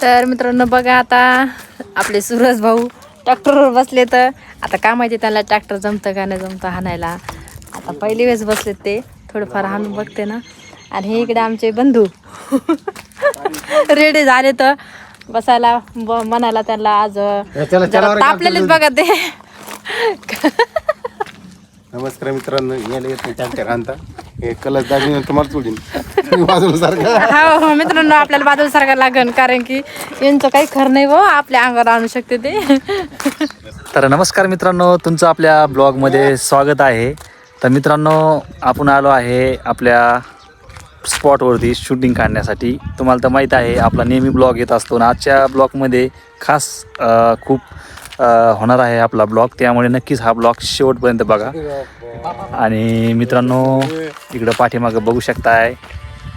तर मित्रांनो बघा आता आपले सूरज भाऊ ट्रॅक्टरवर बसले तर आता काय माहिती त्याला ट्रॅक्टर जमतं का नाही जमतं हाणायला. आता पहिली वेळेस बसलेत ते थोडंफार हाणून बघते ना. आणि हे इकडे आमचे बंधू रेडी झाले तर बसायला म्हणायला त्यांना आज तापलेलेच बघा ते. नमस्कार मित्रांनो, याला येत नाही ट्रॅक्टर आणता हे कलस दाबून तुम्हाला सोडीन बाजूला सारखं. हो मित्रांनो, आपल्याला बाजूला सारखं लागन कारण की यांचं काही खरं नाही हो, आपल्या अंगावर आणू शकते ते. तर नमस्कार मित्रांनो, तुमचं आपल्या ब्लॉगमध्ये स्वागत आहे. तर मित्रांनो, आपण आलो आहे आपल्या स्पॉटवरती शूटिंग काढण्यासाठी. तुम्हाला तर माहीत आहे आपला नेहमी ब्लॉग येत असतो ना. आजच्या ब्लॉगमध्ये खास खूप होणार आहे आपला ब्लॉग, त्यामुळे नक्कीच हा ब्लॉग शेवटपर्यंत बघा. आणि मित्रांनो, इकडं पाठीमागं बघू शकताय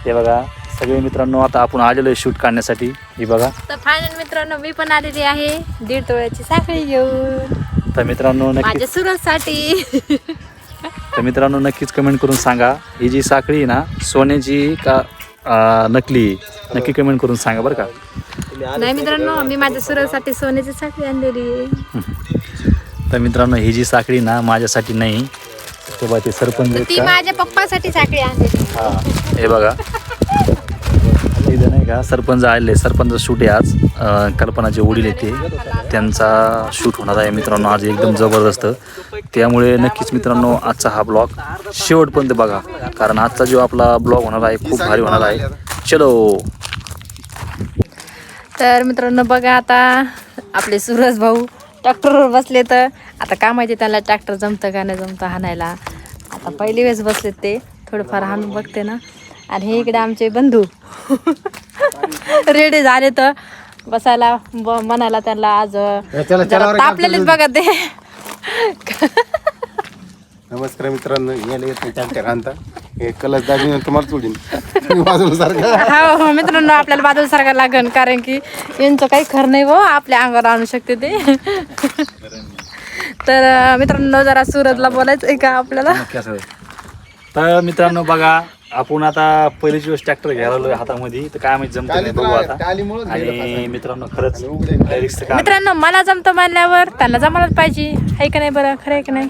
हे बघा सगळे मित्रांनो. आता आपण आलेलो आहे शूट काढण्यासाठी. हे बघा. तर फायनल मित्रांनो, मी पण आलेली आहे 1.5 तोळ्याची साखळी घेऊन तर मित्रांनो माझ्या सूरजसाठी. तर मित्रांनो, नक्कीच कमेंट करून सांगा ही जी साखळी आहे ना सोन्याची का नकली, नक्की कमेंट करून सांगा बरं का. नाही मित्रांनो, मी माझ्या सूरजसाठी सोन्याची साखळी आणलेली आहे. तर मित्रांनो, ही जी साखळी ना माझ्यासाठी नाही, तेव्हा ते सरपंच आहेत ती का. माझ्या पप्पासाठी साखळी आणलेली. हा हे बघा इथं नाही का सरपंच आले. सरपंच शूट आहे आज. कल्पनाचे वडील येते त्यांचा शूट होणार आहे मित्रांनो आज एकदम जबरदस्त. त्यामुळे नक्कीच मित्रांनो आजचा हा ब्लॉग शेवटपर्यंत बघा, कारण आजचा जो आपला ब्लॉग होणार आहे खूप भारी होणार आहे. चलो. तर मित्रांनो बघा आता आपले सूरज भाऊ ट्रॅक्टरवर बसले तर आता काय माहिती त्याला ट्रॅक्टर जमतं का नाही जमतं हाणायला. आता पहिली वेळेस बसलेत ते थोडंफार हाणून बघते ना. आणि हे इकडे आमचे बंधू रेडी झाले तर बसायला म्हणायला त्यांना आज तापलेलेच बघा ते. नमस्कार मित्रांनो, याला येत नाही ट्रॅक्टर आणता हे कलस दाबून तुम्हाला सोडीन बाजूला सारखं. हो मित्रांनो, आपल्याला बाजूला सारखं लागन कारण की यांचं काही खरं नाही हो, आपल्या अंगावर आणू शकते ते. तर मित्रांनो, जरा सूरजला बोलायचं आहे का आपल्याला. तर मित्रांनो बघा, आपण आता पहिलीच वेळेस ट्रॅक्टर घ्यायला आलोय हातामध्ये. तर काय माहिती जमतं नाही बघू आता. आणि मित्रांनो खरंच रिस्क काम. मित्रांनो, मला जमतं मानल्यावर त्यांना जमायलाच पाहिजे, आहे का नाही बरं, खरं आहे का नाही.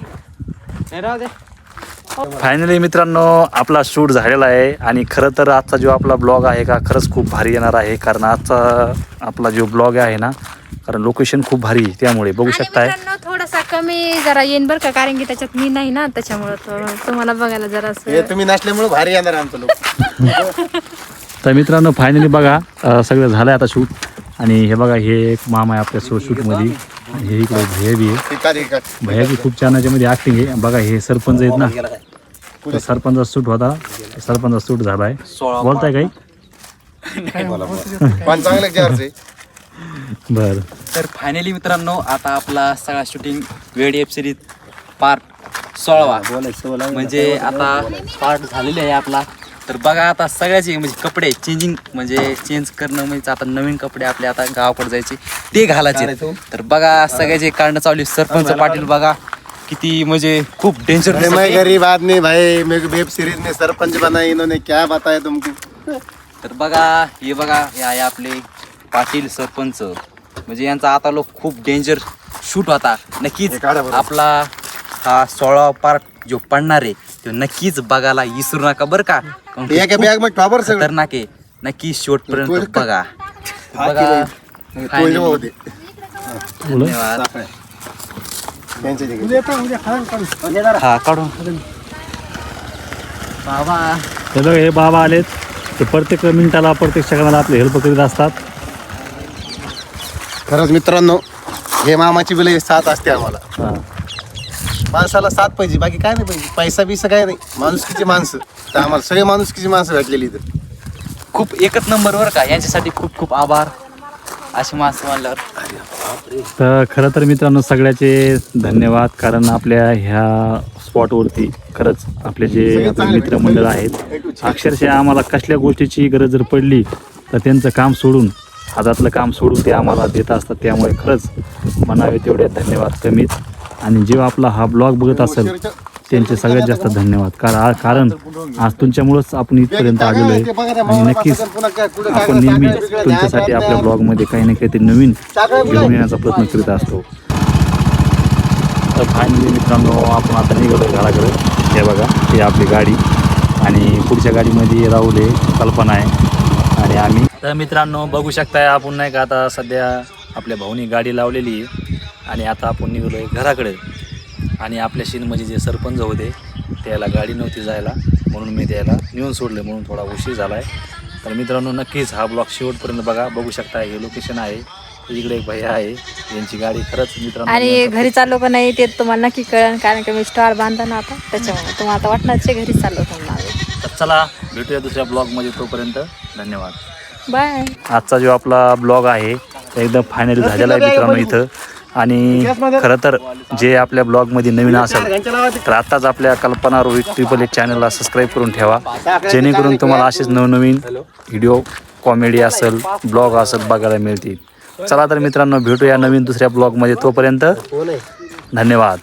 फायनली मित्रांनो आपला शूट झालेला आहे. आणि खरं तर आजचा जो आपला ब्लॉग आहे का खरंच खूप भारी येणार आहे, कारण आजचा आपला जो ब्लॉग आहे ना, कारण लोकेशन खूप भारी त्यामुळे बघू शकताय. मित्रांनो थोडासा कमी जरा येईन बरं का, कारण की त्याच्यात मी नाही ना, त्याच्यामुळं तुम्हाला बघायला जरा तुम्ही नसल्यामुळे भारी येणार आमचं लोक. तर मित्रांनो फायनली बघा सगळं झालं आता शूट. आणि हे बघा हे एक मामा आहे आपल्या शूटमध्ये. हे इकडे भैया बी आहे. भैया बी खूप छान याच्यामध्ये ॲक्टिंग आहे. बघा हे सरपंच आहेत ना, सरपंचा शूट होता, सरपंचा शूट झाला आहे. बोलताय काही बर. तर फायनली मित्रांनो आता आपला सगळा शूटिंग वेब सिरीज पार्ट 16 म्हणजे आता पार्ट झालेले आहे आपला. तर बघा आता सगळ्याचे म्हणजे कपडे चेंजिंग म्हणजे चेंज करणं म्हणजे आता नवीन कपडे आपले आता गावाकडे जायचे ते घालायचे. तर बघा सगळ्याचे काढणं चालू. सरपंच पाटील बघा किती म्हणजे खूप डेंजर. मैं गरीब आदमी भाई, मेरे को वेब सीरीज में सरपंच बना इन्होंने, क्या बताया तुमको. तर बघा हे बघा हे आहे आपले पाटील सरपंच. म्हणजे यांचा आता लोक खूप डेंजर शूट होता. नक्कीच आपला हा 16 पार्ट जो पडणार आहे तो नक्कीच बघायला विसरू नका बरं का. खतरनाक आहे. नक्की शेवटपर्यंत बघा. बघा धन्यवाद. हा काढून बाबा. हे बघा हे बाबा आलेत. ते प्रत्येक मिनिटाला प्रत्येक सेकंदाला आपले हेल्प करीत असतात. खरंच मित्रांनो, हे मामाची बिल साथ असते आम्हाला. माणसाला साथ पाहिजे, बाकी काय नाही पाहिजे. पैसा बिसा काय नाही, माणुसकीची माणसं. तर आम्हाला सगळे माणुसकीची माणसं भेटलेली इथं. खूप एकच नंबर वर का. यांच्यासाठी खूप खूप आभार अशी माणसं म्हणल्यावर. तर खरं तर मित्रांनो सगळ्याचे धन्यवाद, कारण आपल्या ह्या स्पॉटवरती खरंच आपले जे आपले मित्रमंडळ आहेत अक्षरशः आम्हाला कसल्या गोष्टीची गरज जर पडली तर त्यांचं काम सोडून, हातातलं काम सोडून ते आम्हाला देत असतात. त्यामुळे खरंच म्हणावे तेवढे धन्यवाद कमीत. आणि जेव्हा आपला हा ब्लॉग बघत असेल त्यांचे सगळ्यात जास्त धन्यवाद. कारण आज तुमच्यामुळंच आपण इथपर्यंत आलेलो आहे आणि नक्कीच आपण नेहमी तुमच्यासाठी आपल्या ब्लॉगमध्ये काही ना काहीतरी नवीन घेऊन येण्याचा प्रयत्न करीत असतो. तर फायनली मित्रांनो आपण आता निघालो घराकडे. हे बघा, ही आपली गाडी आणि पुढच्या गाडीमध्ये राहुल आहे, कल्पना आहे आणि आम्ही. तर मित्रांनो बघू शकताय आपण नाही का आता सध्या आपल्या भाऊनी गाडी लावलेली आहे आणि आता आपण निघालो आहे घराकडे. आणि आपल्या शीनमध्ये जे सरपंच होते त्याला गाडी नव्हती जायला म्हणून मी त्याला नेऊन सोडले, म्हणून थोडा उशीर झाला आहे. तर मित्रांनो नक्कीच हा ब्लॉग शेवटपर्यंत बघा. बघू शकता हे लोकेशन आहे, इकडे एक भैया आहे यांची गाडी. खरंच मित्रांनो आणि घरी चाललो का नाही ते तुम्हाला नक्की कळेल, कारण की मी स्टॉल बांधला ना आता, त्याच्यामुळे तुम्हाला आता वाटणार घरी चाललो तुम्हाला. तर चला भेटूया दुसऱ्या ब्लॉगमध्ये, तोपर्यंत धन्यवाद. बाय. आजचा जो आपला ब्लॉग आहे तो एकदम फायनली झालेला आहे मित्रांनो इथं. आणि खरं तर जे आपल्या ब्लॉगमध्ये नवीन असेल तर आत्ताच आपल्या कल्पना रोहित 888 चॅनलला सबस्क्राईब करून ठेवा, जेणेकरून तुम्हाला असेच नवनवीन व्हिडिओ, कॉमेडी असेल, ब्लॉग असेल बघायला मिळतील. चला तर मित्रांनो भेटूया नवीन दुसऱ्या ब्लॉगमध्ये, तोपर्यंत धन्यवाद.